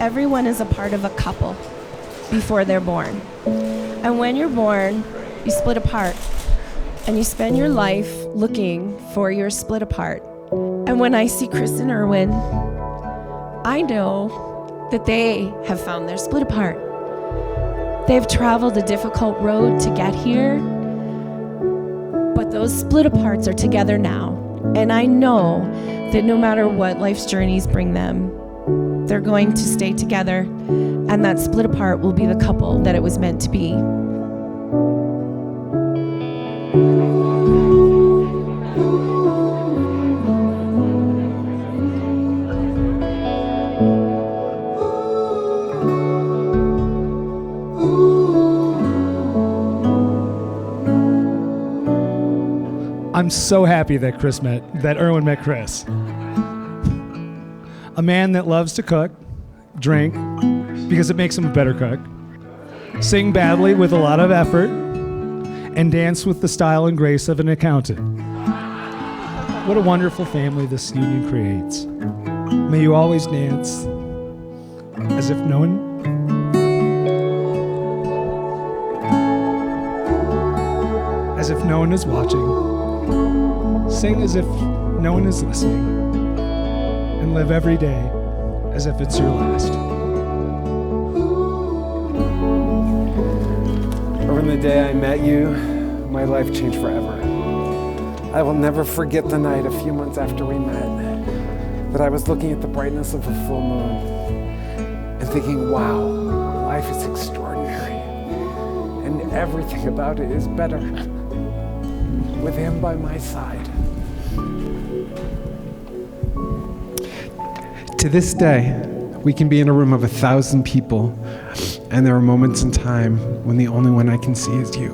everyone is a part of a couple before they're born. And when you're born, you split apart. And you spend your life looking for your split apart. And when I see Chris and Irwin, I know that they have found their split apart. They've traveled a difficult road to get here, but those split aparts are together now. And I know that no matter what life's journeys bring them, they're going to stay together, and that split apart will be the couple that it was meant to be. I'm so happy that Irwin met Chris. A man that loves to cook, drink, because it makes him a better cook, sing badly with a lot of effort, and dance with the style and grace of an accountant. What a wonderful family this union creates. May you always dance as if no one is watching. Sing as if no one is listening, and live every day as if it's your last. From the day I met you, my life changed forever. I will never forget the night a few months after we met, that I was looking at the brightness of a full moon and thinking, wow, life is extraordinary, and everything about it is better with him by my side. To this day, we can be in a room of 1,000 people, and there are moments in time when the only one I can see is you.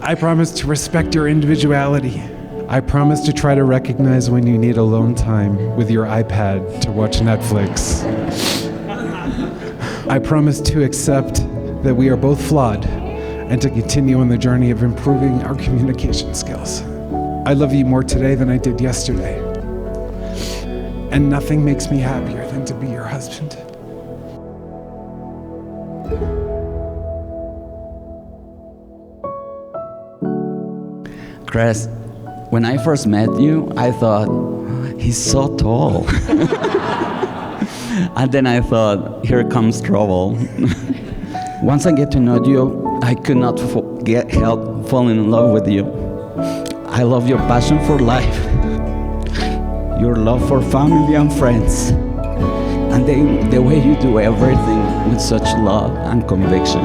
I promise to respect your individuality. I promise to try to recognize when you need alone time with your iPad to watch Netflix. I promise to accept that we are both flawed and to continue on the journey of improving our communication skills. I love you more today than I did yesterday. And nothing makes me happier than to be your husband. Chris, when I first met you, I thought, he's so tall. And then I thought, here comes trouble. Once I get to know you, I could not help falling in love with you. I love your passion for life, your love for family and friends, and the way you do everything with such love and conviction.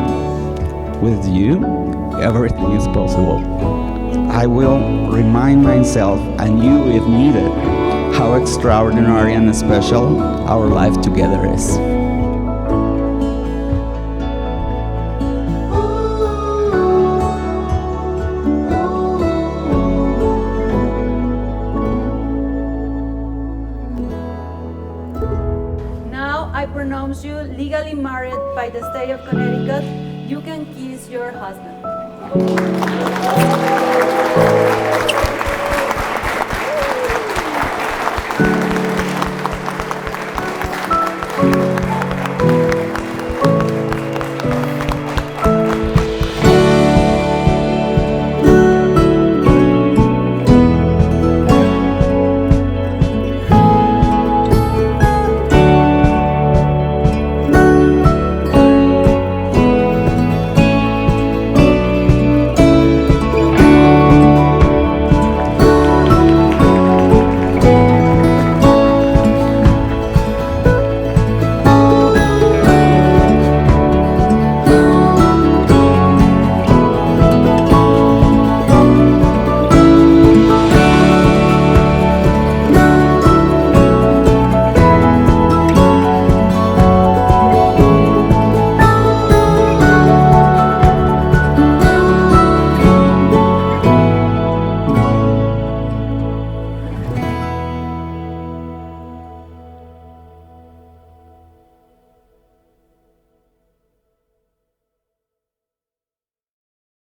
With you, everything is possible. I will remind myself, and you if needed, how extraordinary and special our life together is. Now I pronounce you legally married by the state of Connecticut. You can kiss your husband.